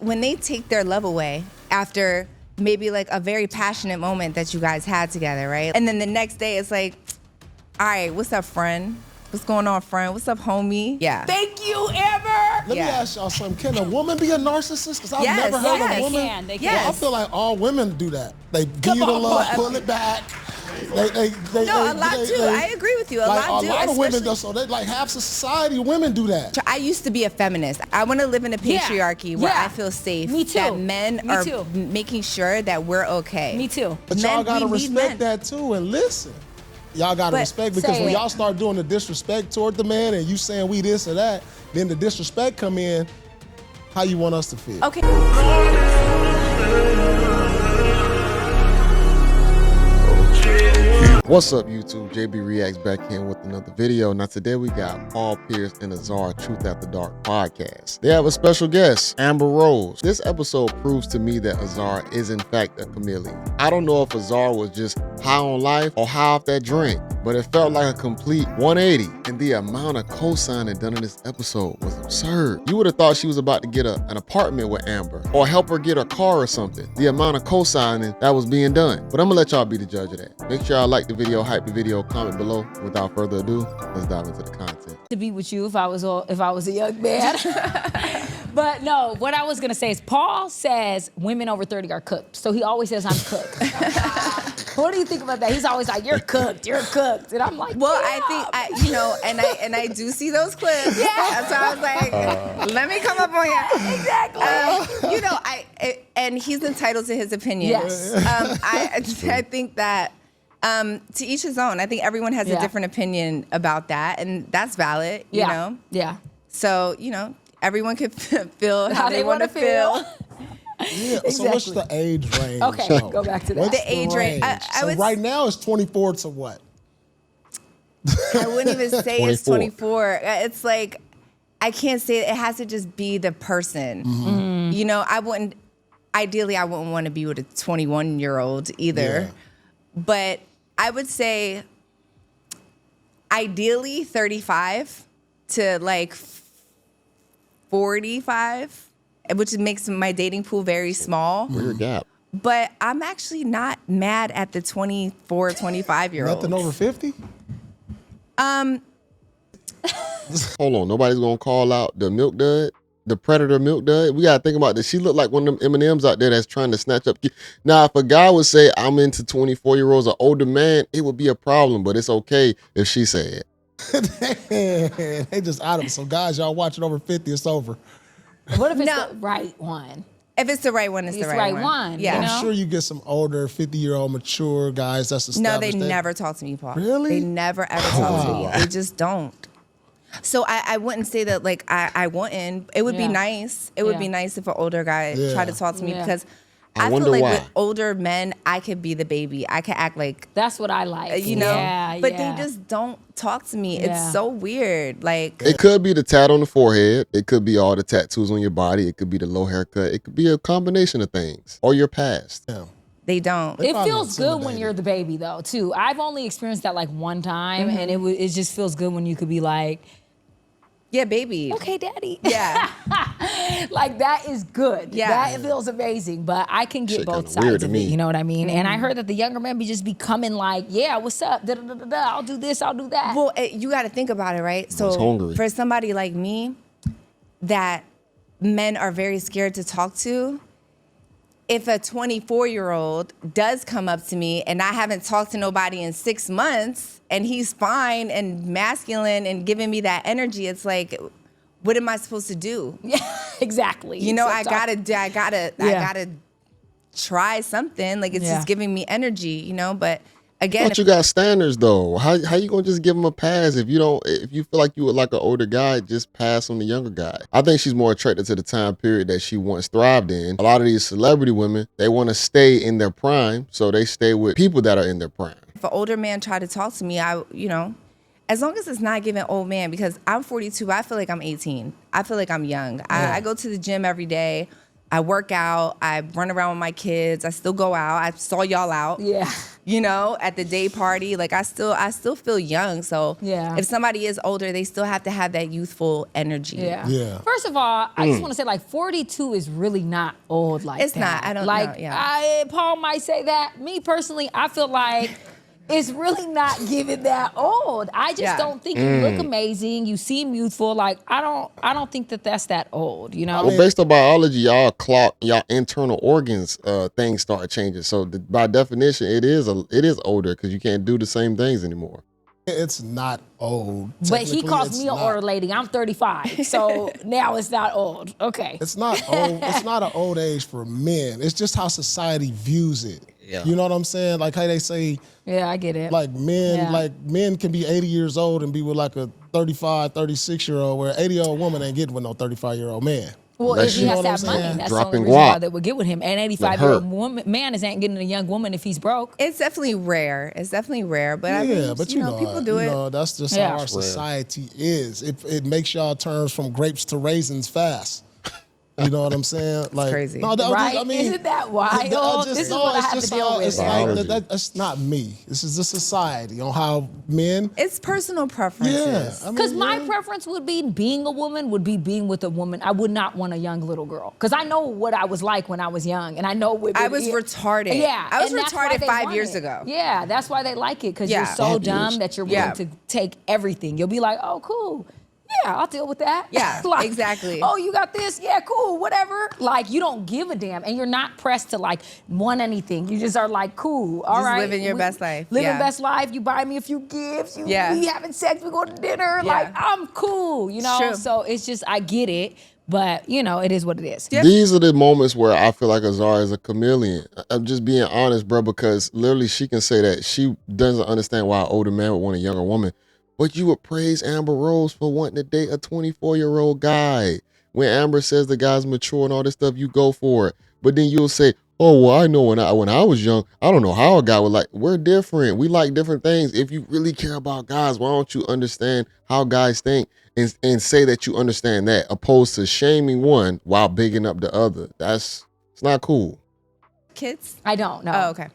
when they take their love away after maybe like a very passionate moment that you guys had together, right? And then the next day it's like, all right, what's up, friend? What's going on, friend? What's up, homie? Yeah. Thank you, Amber. Let me ask y'all something. Can a woman be a narcissist? Because I've never heard a woman. They can. Yes. Well, I feel like all women do that. They give you the love, pull it back. A lot do. I agree with you. A lot do. A lot of women do. So they like half society of women do that. I used to be a feminist. I want to live in a patriarchy where I feel safe. Me too. That men are making sure that we're okay. Me too. But y'all gotta respect that too and listen. Y'all gotta respect, because when y'all start doing the disrespect toward the man and you saying we this or that, then the disrespect come in. How you want us to feel? Okay. What's up, YouTube? JayBReacts back here with another video. Now today we got Paul Pierce and Azar Truth After Dark podcast. They have a special guest, Amber Rose. This episode proves to me that Azar is in fact a chameleon. I don't know if Azar was just high on life or high off that drink, but it felt like a complete 180. And the amount of co-signing done in this episode was absurd. You would have thought she was about to get an apartment with Amber or help her get a car or something. The amount of co-signing that was being done. But I'm gonna let y'all be the judge of that. Make sure y'all like the video, hype the video, comment below. Without further ado, let's dive into the content. To be with you if I was a young man. But no, what I was gonna say is Paul says women over 30 are cooked. So he always says I'm cooked. What do you think about that? He's always like, you're cooked, you're cooked. And I'm like, well, I think and I do see those clips. Yeah. So I was like, let me come up on you. Exactly. And he's entitled to his opinion. Yes. I think that to each his own. I think everyone has a different opinion about that, and that's valid, you know? Yeah. So, everyone can feel how they want to feel. Yeah, exactly. So what's the age range? Okay, go back to that. What's the age range. So right now it's 24 to what? I wouldn't even say it's 24. It's like, I can't say it has to just be the person. Mm-hmm. Ideally, I wouldn't want to be with a 21-year-old either. Yeah. But I would say ideally 35 to like 45. Which makes my dating pool very small. Weird gap. But I'm actually not mad at the 24, 25-year-olds. Nothing over 50? Hold on, nobody's gonna call out the milk dud, the predator milk dud. We gotta think about this. She looked like one of them M&Ms out there that's trying to snatch up. Now, if a guy would say, I'm into 24-year-olds, an older man, it would be a problem, but it's okay if she said it. They just out of it. So guys, y'all watching over 50, it's over. What if it's the right one? If it's the right one, it's the right one. Yeah. I'm sure you get some older 50-year-old mature guys that's established. No, they never talk to me, Paul. Really? They never ever talk to me. They just don't. So I wouldn't say that like I wouldn't. It would be nice. It would be nice if an older guy tried to talk to me because I feel like with older men, I could be the baby. I could act like that's what I like. But they just don't talk to me. It's so weird. Like it could be the tat on the forehead. It could be all the tattoos on your body. It could be the low haircut. It could be a combination of things or your past. Yeah. They don't. It feels good when you're the baby though, too. I've only experienced that like one time, and it just feels good when you could be like, yeah, baby. Okay, daddy. Yeah. Like that is good. Yeah. That feels amazing. But I can get Shit both kinda weird sides of to it. me. You know what I mean? And I heard that the younger men be just becoming like, yeah, what's up? Da, da, da, da, da. I'll do this, I'll do that. Well, you got to think about it, right? So hungry. For somebody like me that men are very scared to talk to, if a 24-year-old does come up to me and I haven't talked to nobody in 6 months and he's fine and masculine and giving me that energy, it's like, what am I supposed to do? Yeah, exactly. I gotta try something. Like it's just giving me energy, But again, But you got standards though. How you gonna just give him a pass if you feel like you would like an older guy, just pass on the younger guy? I think she's more attracted to the time period that she once thrived in. A lot of these celebrity women, they want to stay in their prime, so they stay with people that are in their prime. if an older man tried to talk to me, as long as it's not giving old man, because I'm 42, I feel like I'm 18. I feel like I'm young. I go to the gym every day. I work out. I run around with my kids. I still go out. I saw y'all out. Yeah. You know, at the day party. Like I still feel young. So Yeah. if somebody is older, they still have to have that youthful energy. Yeah. Yeah. First of all, I just want to say, like, 42 is really not old like It's that. not. I don't like, know. Yeah. Paul might say that. Me personally, I feel like it's really not giving that old. I just don't think you look amazing. You seem youthful. Like, I don't think that that's that old, you know? Well, based on biology, y'all internal organs, things start changing. So by definition, it is older because you can't do the same things anymore. It's not old. But he Technically, calls it's me an not. older lady. I'm 35, so now it's not old. Okay. It's not old. It's not an old age for men. It's just how society views it. Yeah. You know what I'm saying? Like how they say, Yeah, I get it. like men, Yeah. like men can be 80 years old and be with like a 35, 36-year-old, where an 80-year-old woman ain't getting with no 35-year-old man. Well, Unless if he you- has know that what I'm money, saying? that's Dropping the only reason why guap. they would get with him. An Like 85-year-old man ain't getting a young woman if he's broke. It's definitely rare. It's definitely rare. But I Yeah, mean, but you know, people do you it. know, that's just Yeah. how our society is. It makes y'all turns from grapes to raisins fast. You know what I'm saying? Like, crazy. No, that, Right? I mean, Isn't that wild? This is what I have to deal with. It's like, that's not me. This is the society on how men. It's personal preferences. Yeah, I mean, Because my yeah. preference would be being a woman, would be being with a woman. I would not want a young little girl. Because I know what I was like when I was young. And I know what I was retarded. Yeah. I was and that's why retarded they 5 want years it. ago. Yeah, that's why they like it. Because Yeah. you're so 5 dumb years. that you're willing Yeah. to take everything. You'll be like, oh, cool. Yeah, I'll deal with that. Yeah, exactly. Oh, you got this? Yeah, cool, whatever. Like, you don't give a damn. And you're not pressed to, like, want anything. You just are like, cool, all Just right. living your best life. Living Yeah. best life. You buy me a few gifts. We having sex. We go to dinner. Yeah. Like, I'm cool, you know? True. So it's just, I get it. But, you know, it is what it is. Yeah. These are the moments where I feel like Azar is a chameleon. I'm just being honest, bro, because literally she can say that she doesn't understand why an older man would want a younger woman. But you would praise Amber Rose for wanting to date a 24-year-old guy. When Amber says the guy's mature and all this stuff, you go for it. But then you'll say, oh, well, I know when I was young, I don't know how a guy would like. We're different. We like different things. If you really care about guys, why don't you understand how guys think and say that you understand that, opposed to shaming one while bigging up the other? It's not cool. Kids? I don't know. Oh, okay.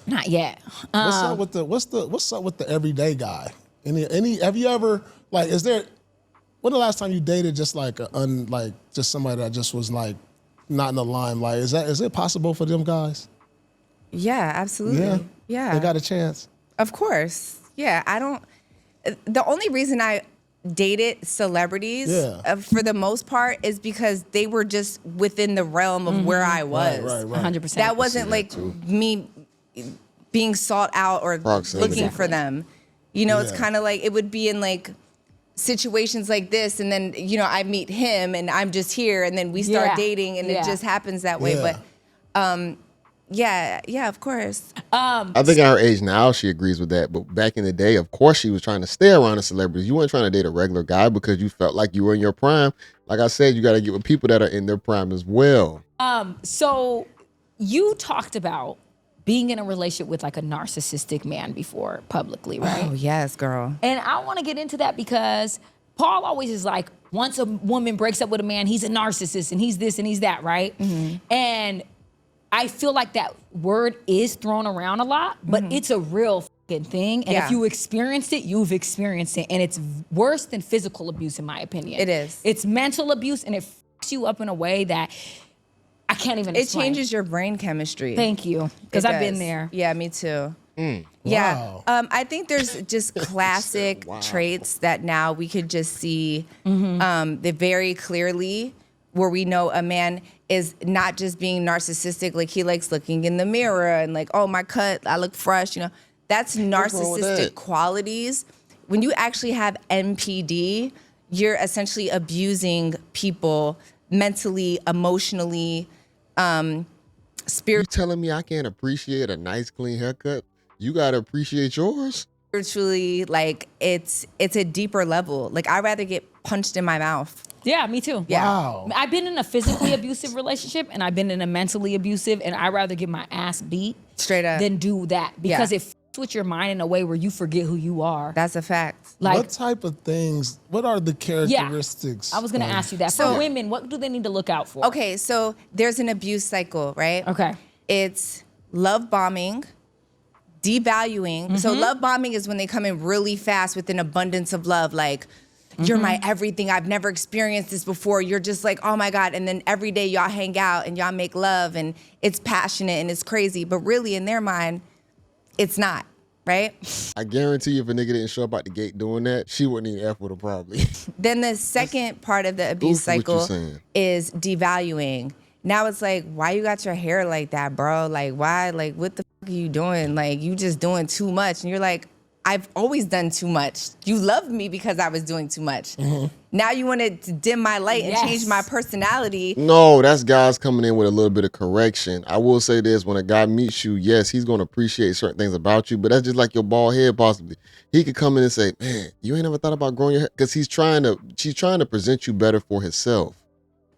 Not yet. What's up with the everyday guy? Any have you ever like when the last time you dated just like just somebody that just was like not in the limelight? Is it possible for them guys? Yeah, absolutely. Yeah. They got a chance. Of course. Yeah, the only reason I dated celebrities for the most part is because they were just within the realm of where I was. Right. 100%. That wasn't like me being sought out or Proximity. looking for them. You know, it's Yeah. kind of like it would be in like situations like this, and then, you know, I meet him and I'm just here, and then we start Yeah. dating, and it just happens that way. Yeah. But yeah, of course. I think at her age now, she agrees with that. But back in the day, of course, she was trying to stay around the celebrities. You weren't trying to date a regular guy because you felt like you were in your prime. Like I said, you got to get with people that are in their prime as well. So you talked about being in a relationship with like a narcissistic man before publicly, right? Oh, yes, girl. And I want to get into that because Paul always is like, once a woman breaks up with a man, he's a narcissist and he's this and he's that, right? And I feel like that word is thrown around a lot, but it's a real fucking thing. And if you experienced it, you've experienced it. And it's worse than physical abuse, in my opinion. It is. It's mental abuse, and it fucks you up in a way that I can't even explain. It changes your brain chemistry. Thank you, because I've been there. Yeah, me too. Wow. Yeah, I think there's just classic traits that now we could just see very clearly, where we know a man is not just being narcissistic, like he likes looking in the mirror and like, oh, my cut, I look fresh, you know. That's wrong with narcissistic that? qualities. When you actually have NPD, you're essentially abusing people mentally, emotionally, You telling me I can't appreciate a nice, clean haircut? You got to appreciate yours? spiritually. Like it's a deeper level. Like I'd rather get punched in my mouth. Yeah, me too. Yeah. Wow. I've been in a physically abusive relationship, and I'd been in a mentally abusive, and I'd rather get my ass beat Straight up. than do that because Yeah. it with your mind in a way where you forget who you are. That's a fact. Like, what type of things? What are the characteristics? I was gonna ask you that. So- For women, what do they need to look out for? Okay, so there's an abuse cycle, right? Okay. It's love bombing, devaluing. So love bombing is when they come in really fast with an abundance of love, like, you're my everything. I've never experienced this before. You're just like, oh my God. And then every day y'all hang out and y'all make love and it's passionate and it's crazy. But really in their mind, it's not, right? I guarantee you if a nigga didn't show up at the gate doing that, she wouldn't even F with her probably. Then the second part of the abuse Goofy what you cycle saying. is devaluing. Now it's like, why you got your hair like that, bro? Like, why? Like, what the fuck are you doing? Like, you just doing too much. And you're like, I've always done too much. You loved me because I was doing too much. Now you want to dim my light and change my personality. No, that's guys coming in with a little bit of correction. I will say this, when a guy meets you, yes, he's going to appreciate certain things about you, but that's just like your bald head possibly. He could come in and say, man, you ain't never thought about growing your hair? Because she's trying to present you better for himself.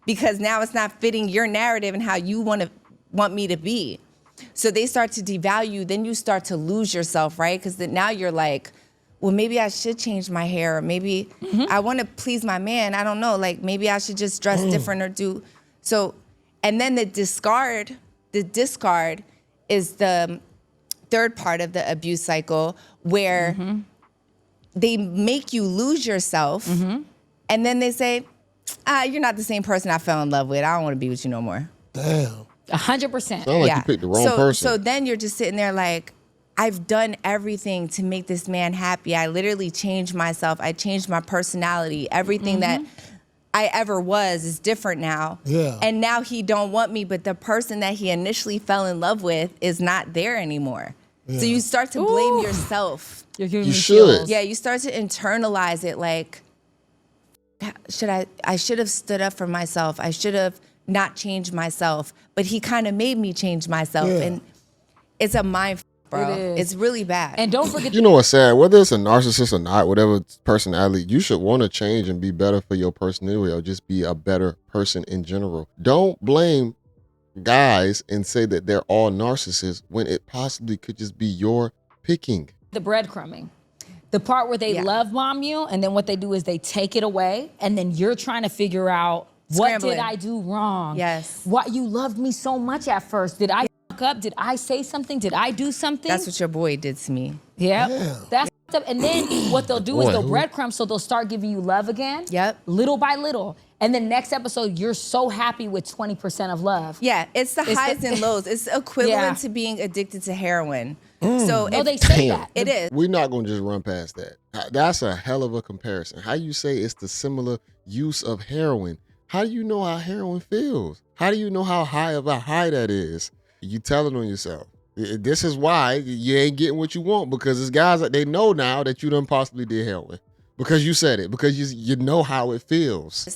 Because now it's not fitting your narrative and how you want me to be. So they start to devalue, then you start to lose yourself, right? Because now you're like, well, maybe I should change my hair. Or maybe I want to please my man. I don't know. Like, maybe I should just dress different or do. So, and then the discard is the third part of the abuse cycle where they make you lose yourself. And then they say, you're not the same person I fell in love with. I don't want to be with you no more. Damn. 100%. Sound like you picked the wrong person. So then you're just sitting there like, I've done everything to make this man happy. I literally changed myself. I changed my personality. Everything that I ever was is different now. Yeah. And now he don't want me, but the person that he initially fell in love with is not there anymore. Yeah. So you start to blame yourself. You're giving You me should. chills. Yeah, you start to internalize it like, I should have stood up for myself. I should have not changed myself. But he kind of made me change myself. Yeah. And it's a mind, bro. It is. It's really bad. And don't forget, You know what's sad? Whether it's a narcissist or not, whatever personality, you should want to change and be better for your personality or just be a better person in general. Don't blame guys and say that they're all narcissists when it possibly could just be your picking. the breadcrumbing. The part where they love bomb you, and then what they do is they take it away, and then you're trying to figure out, what did Scrambling. I do wrong? Yes. Why you loved me so much at first? Did I fuck up? Did I say something? Did I do something? That's what your boy did to me. Yep. Yeah. That's up. And then what they'll do is Boy, they'll who- breadcrumb, so they'll start giving you love again. Yep. Little by little. And then next episode, you're so happy with 20% of love. Yeah, it's the highs and lows. It's equivalent Yeah. to being addicted to heroin. So No, if, they say Damn. that. it is. We're not going to just run past that. That's a hell of a comparison. How you say it's the similar use of heroin? How do you know how heroin feels? How do you know how high of a high that is? You telling on yourself. This is why you ain't getting what you want, because it's guys that they know now that you done possibly did heroin. Because you said it. Because you know how it feels.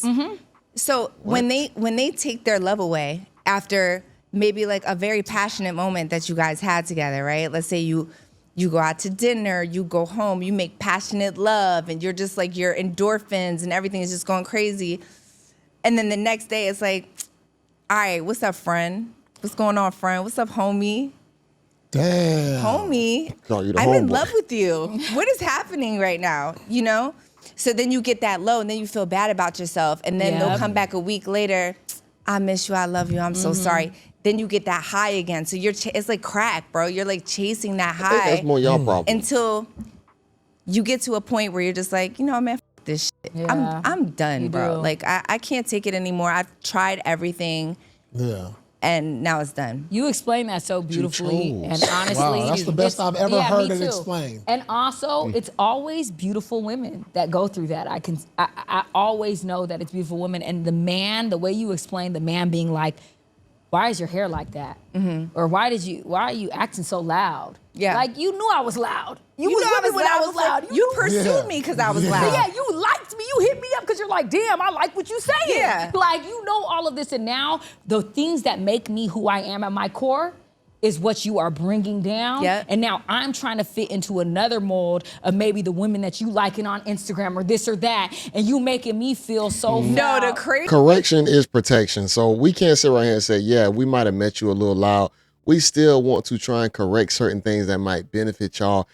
So when they take their love away after maybe like a very passionate moment that you guys had together, right? Let's say you go out to dinner, you go home, you make passionate love, and you're just like your endorphins and everything is just going crazy. And then the next day it's like, all right, what's up, friend? What's going on, friend? What's up, homie? Damn. Homie, Call you the I'm in homeboy. love with you. What is happening right now? You know? So then you get that low and then you feel bad about yourself. And then they'll Yep. come back a week later. I miss you. I love you. I'm so sorry. Then you get that high again. So it's like crack, bro. You're like chasing that I think high that's more y'all problem. until you get to a point where you're just like, you know, man, f- this shit. Yeah. I'm done, You bro. do. Like I can't take it anymore. I've tried everything Yeah. and now it's done. You explain that so beautifully, chose. and honestly, Wow, that's the best it's- I've ever yeah, heard me it too. explained. And also, it's always beautiful women that go through that. I always know that it's beautiful women, and the way you explain the man being like, why is your hair like that? Or why are you acting so loud? Yeah. Like, you knew I was loud. You You was know with me when I was loud. You pursued Yeah. me because I was Yeah. loud. Yeah, you liked me. You hit me up because you're like, damn, I like what you saying. Yeah. Like, you know all of this. And now the things that make me who I am at my core is what you are bringing down. Yep. And now I'm trying to fit into another mold of maybe the women that you liking on Instagram or this or that. And you making me feel so No, the foul. crazy. Correction is protection. So we can't sit right here and say, yeah, we might have met you a little loud. we still want to try and correct certain things that might benefit y'all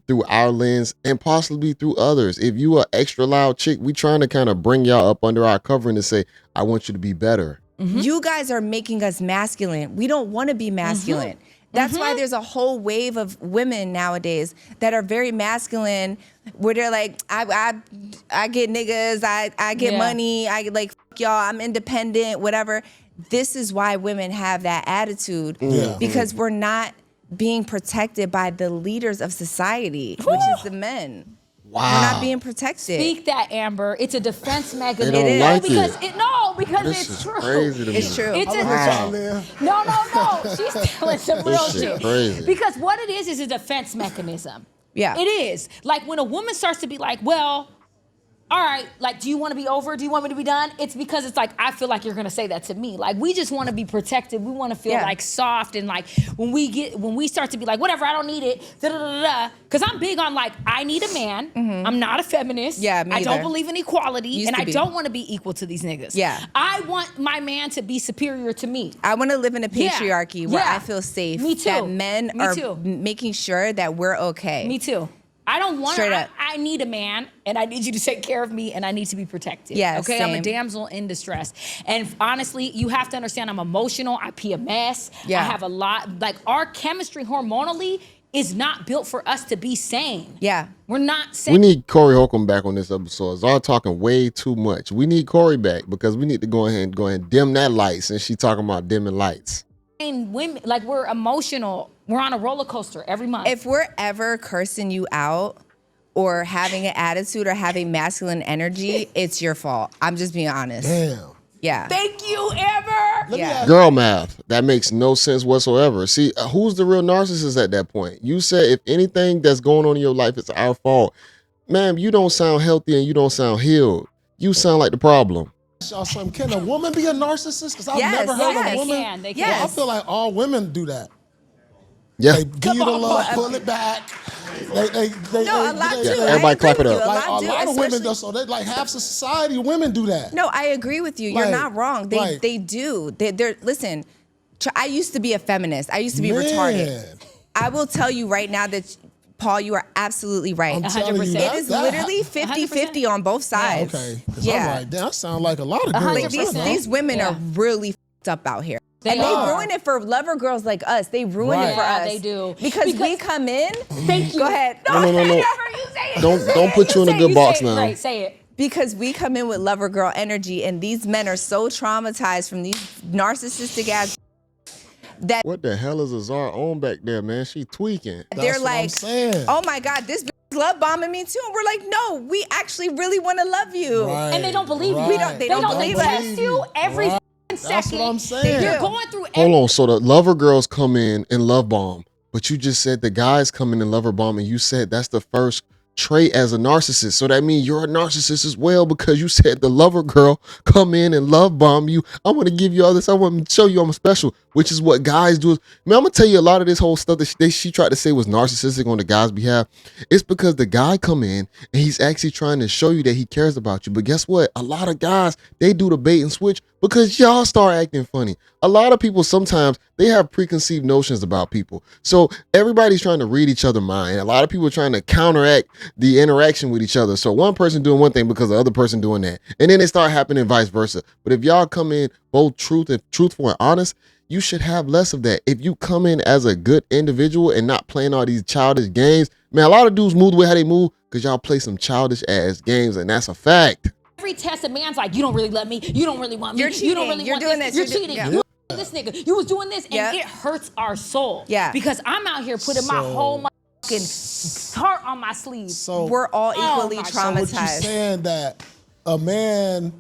through our lens and possibly through others. If you are extra loud chick, we trying to kind of bring y'all up under our covering and say, I want you to be better. You guys are making us masculine. We don't want to be masculine. That's why there's a whole wave of women nowadays that are very masculine, where they're like, I get niggas, I get money, I like fuck y'all, I'm independent, whatever. This is why women have that attitude, because we're not being protected by the leaders of society, which is the men. Wow. We're not being protected. Speak that, Amber. It's a defense mechanism. They don't like because it. because This it's is true. crazy to me. It's true. It's Wow. no. She's telling some real This shit shit. crazy. Because what it is a defense mechanism. Yeah. It is. Like when a woman starts to be like, well, all right, like, do you want to be over? Do you want me to be done? It's because it's like, I feel like you're going to say that to me. Like, we just want to be protected. We want to feel like soft. And like, when we start to be like, whatever, I don't need it, because I'm big on like, I need a man. I'm not a feminist. Yeah, me I don't either. believe in equality. Used And to I be. don't want to be equal to these niggas. Yeah. I want my man to be superior to me. I want to live in a patriarchy where I feel safe. Me too. That men Me are too. making sure that we're okay. Me too. I don't want Straight to. up. I need a man, and I need you to take care of me, and I need to be protected. Yeah, okay. I'm a same. damsel in distress, and honestly, you have to understand. I'm emotional. I PMS. Yeah. I have a lot. Like our chemistry hormonally is not built for us to be sane. Yeah. We're not sane. We need Corey Holcomb back on this episode. Zara talking way too much. We need Corey back because we need to go ahead and dim that light since she talking about dimming lights. Women, like we're emotional. We're on a roller coaster every month. If we're ever cursing you out or having an attitude or having masculine energy, it's your fault. I'm just being honest. Damn. Yeah. Thank you, Amber. Yeah. Girl math. That makes no sense whatsoever. See, who's the real narcissist at that point? You said if anything that's going on in your life is our fault. Ma'am, you don't sound healthy and you don't sound healed. You sound like the problem. Y'all something. Can a woman be a narcissist? Because I've Yes, never heard yes. a woman. They can. They can. Well, I Yes. feel like all women do that. Yeah. They give you the love, pull it back. They No, a lot do. Yeah, I everybody agree clap it with up. you. A like lot a do, lot of women especially- do. So they like half the society of women do that. No, I agree with you. You're Like- not wrong. like- They do. They're listen. I used to be a feminist. I used to be Man. retarded. I will tell you right now that, Paul, you are absolutely right. I'm telling you, 100%. It is literally 100%. 50-50 on both sides. Okay. 'Cause Yeah. I'm like, damn, that sound like a lot of girls. 100%. These women Yeah. are really f***ed up out here. And are. they ruin it for lover girls like us. They ruin Right. it for Yeah, us. they do. Because we come in. Thank you. Go ahead. No. Never, you say it. Don't put you in a say good it, box say it. now. Right, say it. Because we come in with lover girl energy, and these men are so traumatized from these narcissistic ass that What the hell is Azar on back there, man? She tweaking. they're That's what I'm like, saying. oh my God, this bitch is love bombing me too. And we're like, no, we actually really want to love you. Right, And they don't believe you. right. They don't believe us. test you every Right. second. That's what I'm saying. You're do. going through Hold on. So the lover girls come in and love bomb, but you just said the guys come in and lover bomb, and you said that's the first trait as a narcissist. So that means you're a narcissist as well because you said the lover girl come in and love bomb you. I want to give you all this. I want to show you I'm special, which is what guys do. Man, I'm gonna tell you a lot of this whole stuff that she tried to say was narcissistic on the guy's behalf. It's because the guy come in and he's actually trying to show you that he cares about you. But guess what? A lot of guys, they do the bait and switch because y'all start acting funny. A lot of people sometimes they have preconceived notions about people. So everybody's trying to read each other's mind. A lot of people are trying to counteract the interaction with each other. So one person doing one thing because the other person doing that. And then it start happening vice versa. But if y'all come in both truthful and honest, you should have less of that. If you come in as a good individual and not playing all these childish games, man, a lot of dudes move the way how they move because y'all play some childish ass games, and that's a fact. every test, a man's like, you don't really love me. You don't really want me. You're You don't cheating. really You're want doing this. this. You're You're cheating. yeah. You this nigga. You was doing this, and Yeah. it hurts our soul. Yeah. Because I'm out here putting my whole motherfucking heart on my sleeve. So We're all equally my God. So what you traumatized. saying that a man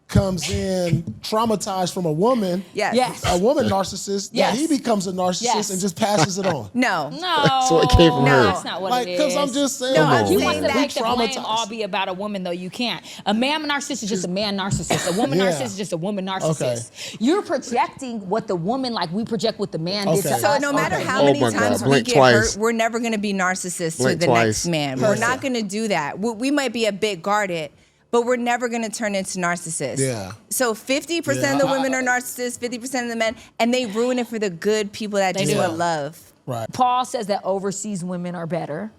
comes in traumatized from a woman, Yes. Yes. a woman narcissist, Yes. that he becomes a narcissist Yes. and just passes it on. No. No, That's what came from her. That's not what Like, it is. because I'm just saying, No, like, I'm He we, wants to saying we make the blame traumatized. all be about a woman, though. You can't. A man narcissist is just a man narcissist. A woman Yeah. narcissist is just a woman narcissist. You're projecting what the woman, like we project what the man did to Okay. us. So no matter Okay. how Oh many my times God. we Blink get twice. hurt, we're never going to be narcissists to Blink the twice. next man. We're not going to do that. We might be a bit guarded, but we're never going to turn into narcissists. Yeah. So 50% of the women are narcissists, 50% of the men, and they ruin it for the good people that just want love. Right. Paul says that overseas women are better.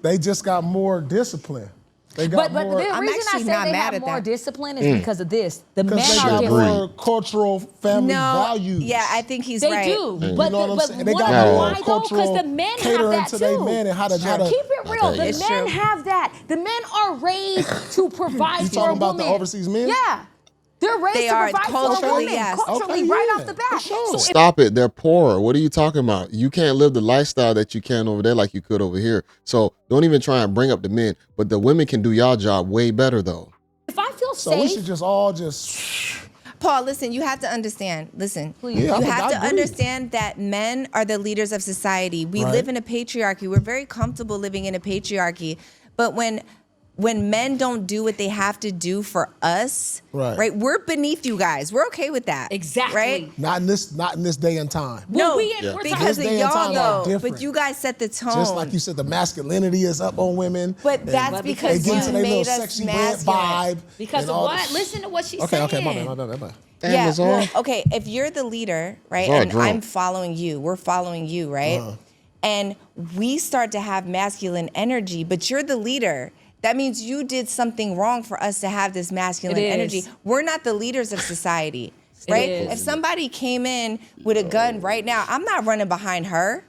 They just got more discipline. They got But more. the I'm reason I actually say not they mad have at more that. discipline is because of this. The men Because they are got different. more cultural family values. Yeah, I think he's They right. do. You But, know what I'm saying? They why got more though? Because cultural the men have catering that to their too. men and how to Keep it real. Okay. The It's men true. have that. The men are raised to provide You for talking a about woman. the overseas men? Yeah. They're raised They to are provide for a culturally, woman. yes. Culturally, Okay, right yeah, off the for bat. sure. So Stop it. They're poorer. What are you talking about? You can't live the lifestyle that you can over there like you could over here. So don't even try and bring up the men. But the women can do y'all job way better though. if I feel So we safe, should just all just. Paul, listen, you have to understand. Listen, Please. Yeah, you I have to agree. understand that men are the leaders of society. We Right. live in a patriarchy. We're very comfortable living in a patriarchy. But when men don't do what they have to do for us, Right. we're beneath you guys. We're okay with that. Exactly. Right? Not in this day and time. No, we're because talking- of This day and y'all time are though. different. But you guys set the tone. Just like you said, the masculinity is up on women. But and that's they because get you into their little made us sexy red masculine. vibe. because and of all what? this- Listen to what she's Okay, saying. my bad. Damn, Yeah, it's all. well, okay, if you're the leader, right, It's all and drunk. I'm following you, we're following you, right? And we start to have masculine energy, but you're the leader. That means you did something wrong for us to have this masculine It is. energy. We're not the leaders of society, right? is. If somebody came in with a gun right now, I'm not running behind her.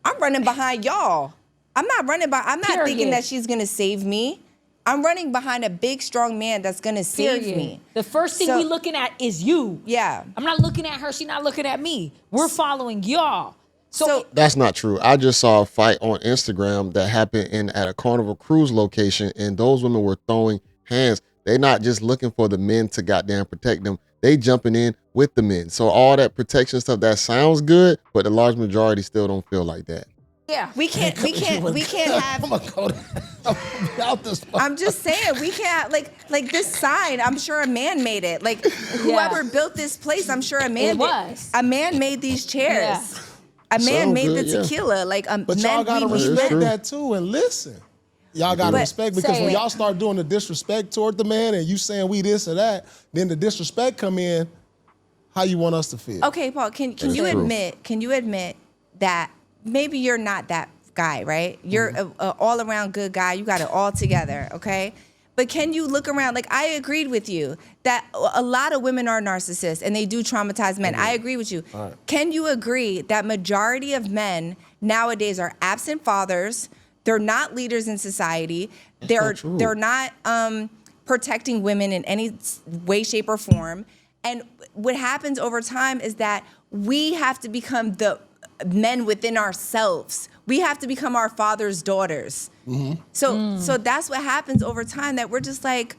I'm running behind y'all. I'm not Period. thinking that she's gonna save me. I'm running behind a big, strong man that's gonna save Period. me. The first thing So- we looking at is you. Yeah. I'm not looking at her. She's not looking at me. We're following y'all. So That's not true. I just saw a fight on Instagram that happened at a Carnival Cruise location, and those women were throwing hands. They're not just looking for the men to goddamn protect them. They jumping in with the men. So all that protection stuff, that sounds good, but the large majority still don't feel like that. yeah, We can't have. I'm gonna go out this. I'm just saying we can't like this sign. I'm sure a man made it. Like whoever built this place, I'm sure a man. It was. A man made these chairs. Yeah. A man So made good, the yeah. tequila. Like But men, y'all gotta we respect true. that too and listen. Y'all gotta But respect because say when it. y'all start doing the disrespect toward the man and you saying we this or that, then the disrespect come in. How you want us to feel? Okay, Paul. Can That's you true. admit? Can you admit that maybe you're not that guy, right? You're a all around good guy. You got it all together, okay? But can you look around? Like I agreed with you that a lot of women are narcissists and they do traumatize men. I agree with you. All right. Can you agree that majority of men nowadays are absent fathers? They're not leaders in society. They're not protecting women in any way, shape, or form. And what happens over time is that we have to become the men within ourselves. We have to become our father's daughters. So that's what happens over time, that we're just like,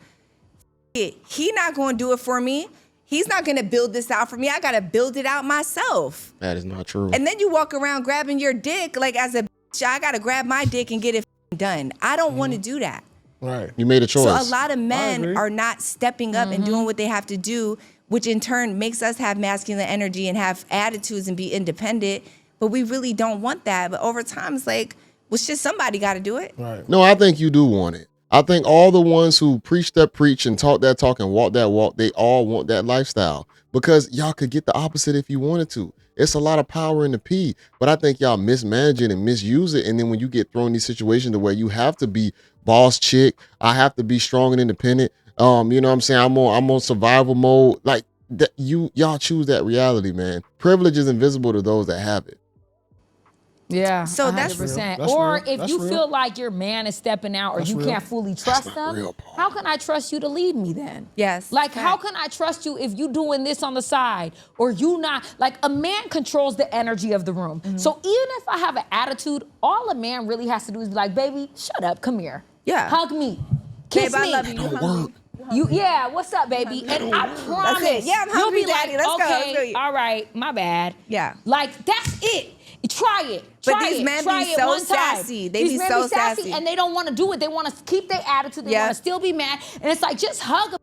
he not going to do it for me. He's not going to build this out for me. I got to build it out myself. That is not true. And then you walk around grabbing your dick like as a bitch, I got to grab my dick and get it done. I don't want to do that. Right. You made a choice. So a lot of agree. men are not stepping up and doing what they have to do, which in turn makes us have masculine energy and have attitudes and be independent. But we really don't want that. But over time, it's like, well, shit, somebody got to do it. Right. No, I think you do want it. I think all the ones who preach that preach and talk that talk and walk that walk, they all want that lifestyle because y'all could get the opposite if you wanted to. It's a lot of power in the P, but I think y'all mismanage it and misuse it. And then when you get thrown in these situations to where you have to be boss chick, I have to be strong and independent. You know what I'm saying? I'm on survival mode. Like that, y'all choose that reality, man. Privilege is invisible to those that have it. yeah. So that's 100%. real. Or That's if real. you That's feel real. like your man is stepping out or That's you real. can't fully trust not them, real, Paul. how can I trust you to lead me then? Yes. Like, how can I trust you if you doing this on the side or you not? Like, a man controls the energy of the room. So even if I have an attitude, all a man really has to do is be like, baby, shut up, come here. Yeah. Hug me. Kiss Babe, me. I love you. You hungry? Yeah, what's up, baby? And I promise, it. Yeah, I'm you'll hungry, be like, daddy. Let's go. Let's okay, go. all right, my bad. Yeah. Like, that's it. Try it. But Try these it. men Try be it so one time. sassy. They These be men so be sassy, sassy. and they don't want to do it. They want to keep their attitude. They Yeah. want to still be mad. And it's like, just hug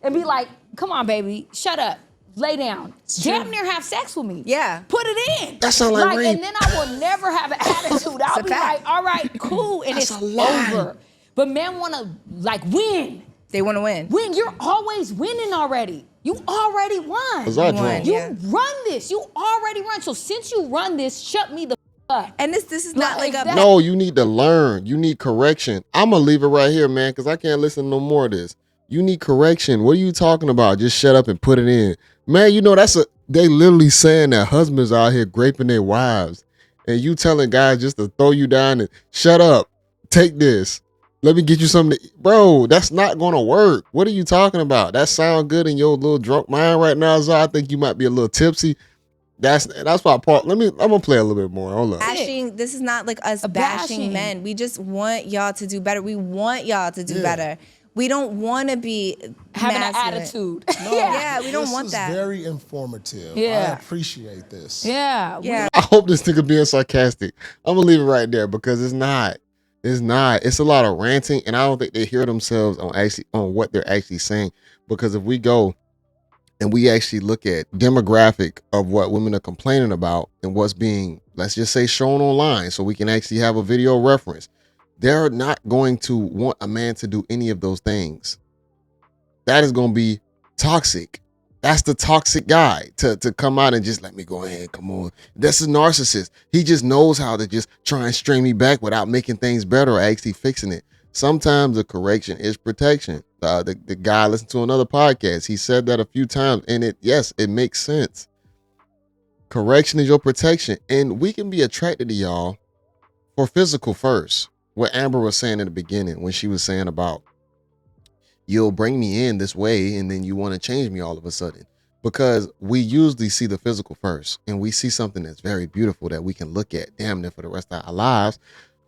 and be like, come on, baby, shut up. Lay down. Damn near have sex with me. Yeah. Put it in. That sound like rape. And then I will never have an attitude. I'll a be fact. like, all right, cool. And That's it's a lie. over. But men want to like win. They want to win. Win. You're always winning already. You already won. Was I drunk? You Yeah. run this. You already run. So since you run this, shut me the up. And this is not like a that. No, you need to learn. You need correction. I'm going to leave it right here, man, because I can't listen to no more of this. You need correction. What are you talking about? Just shut up and put it in. Man, you know, they literally saying that husbands out here graping their wives. And you telling guys just to throw you down and shut up. Take this. Let me get you something to eat. Bro, that's not going to work. What are you talking about? That sound good in your little drunk mind right now, so I think you might be a little tipsy. That's why Paul, I'm gonna play a little bit more. Hold on. bashing. This is not like us bashing men. We just want y'all to do better. We want y'all to do better. We don't want to be having masculine. an attitude. Yeah, we don't want This that. is very informative. Yeah. I appreciate this. Yeah. Yeah. I hope this nigga being sarcastic. I'm gonna leave it right there because it's not. It's not. It's a lot of ranting, and I don't think they hear themselves on what they're actually saying. Because if we go and we actually look at demographic of what women are complaining about and what's being, let's just say, shown online, so we can actually have a video reference, they're not going to want a man to do any of those things. That is going to be toxic. That's the toxic guy to come out and just let me go ahead. Come on. That's a narcissist. He just knows how to just try and string me back without making things better or actually fixing it. Sometimes the correction is protection. The guy listened to another podcast. He said that a few times, and it makes sense. Correction is your protection. And we can be attracted to y'all for physical first. What Amber was saying in the beginning when she was saying about, you'll bring me in this way and then you want to change me all of a sudden, because we usually see the physical first and we see something that's very beautiful that we can look at damn near for the rest of our lives.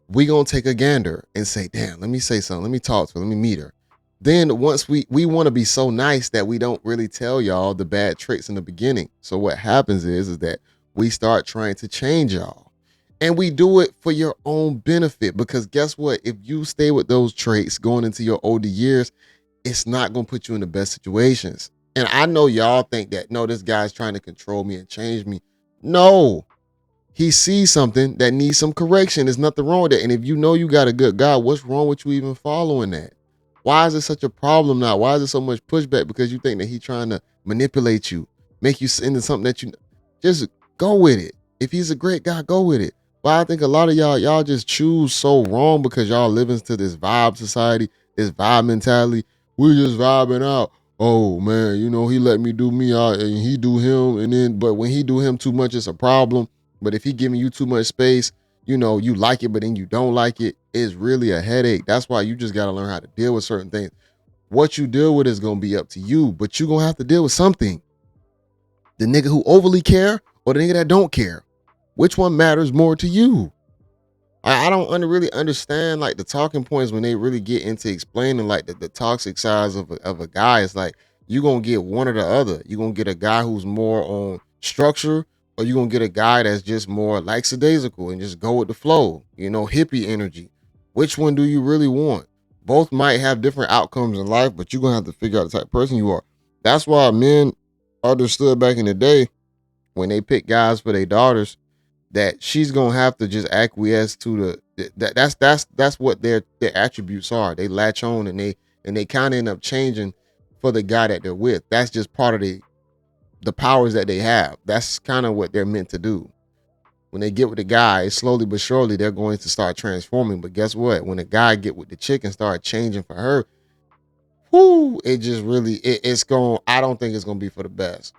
We gonna take a gander and say, damn, let me say something, let me talk to her, let me meet her. Then once we want to be so nice that we don't really tell y'all the bad traits in the beginning. So what happens is that we start trying to change y'all, and we do it for your own benefit, because guess what? If you stay with those traits going into your older years, it's not going to put you in the best situations. And I know y'all think that, no, this guy's trying to control me and change me. No, he sees something that needs some correction. There's nothing wrong with it. And if you know you got a good guy, what's wrong with you even following that? Why is it such a problem now? Why is there so much pushback? Because you think that he's trying to manipulate you, make you into something that you just go with it. If he's a great guy, go with it. But I think a lot of y'all just choose so wrong because y'all live into this vibe society, this vibe mentality. We just vibing out. Oh man, you know, he let me do me out and he do him. But when he do him too much, it's a problem. But if he giving you too much space, you know, you like it, but then you don't like it, it's really a headache. That's why you just got to learn how to deal with certain things. What you deal with is going to be up to you, but you're going to have to deal with something. The nigga who overly care or the nigga that don't care. Which one matters more to you? I don't really understand like the talking points when they really get into explaining like the toxic sides of a guy. It's like you're going to get one or the other. You're going to get a guy who's more on structure, or you're going to get a guy that's just more lackadaisical and just go with the flow, you know, hippie energy. Which one do you really want? Both might have different outcomes in life, but you're going to have to figure out the type of person you are. That's why men understood back in the day when they picked guys for their daughters, that she's gonna have to just acquiesce to that's what their attributes are. They latch on and they kind of end up changing for the guy that they're with. That's just part of the powers that they have. That's kind of what they're meant to do. When they get with the guy, slowly but surely they're going to start transforming. But guess what? When a guy get with the chick and start changing for her, whoo, it just really it's going. I don't think it's gonna be for the best.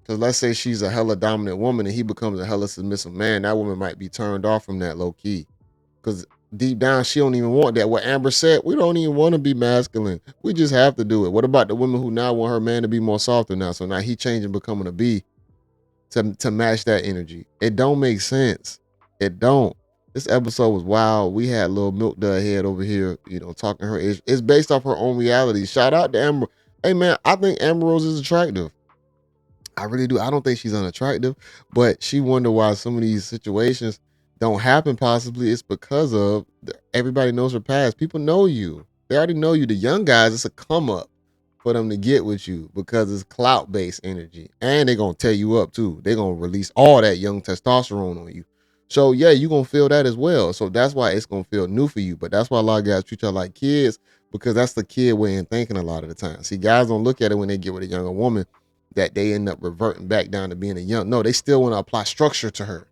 Because let's say she's a hella dominant woman and he becomes a hella submissive man, that woman might be turned off from that low key. Because deep down, she don't even want that. What Amber said, we don't even want to be masculine. We just have to do it. What about the women who now want her man to be more softer now? So now he changing, becoming a B to match that energy. It don't make sense. It don't. This episode was wild. We had little Milk Dud head over here, you know, talking her age. It's based off her own reality. Shout out to Amber. Hey man, I think Amber Rose is attractive. I really do. I don't think she's unattractive, but she wonder why some of these situations don't happen. Possibly it's because of everybody knows her past. People know you. They already know you. The young guys, it's a come up for them to get with you because it's clout-based energy. And they're going to tear you up too. They're going to release all that young testosterone on you. So yeah, you're gonna feel that as well. So that's why it's gonna feel new for you. But that's why a lot of guys treat y'all like kids, because that's the kid way in thinking a lot of the time. See, guys don't look at it when they get with a younger woman that they end up reverting back down to being a young. No, they still want to apply structure to her.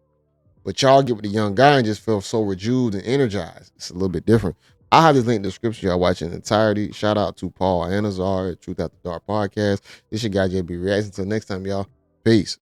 But y'all get with a young guy and just feel so rejuvened and energized. It's a little bit different. I have this link in the description. Y'all watch it in entirety. Shout out to Paul and Azar at Truth After Dark Podcast. This your guy JayBReacts. Until next time, y'all. Peace.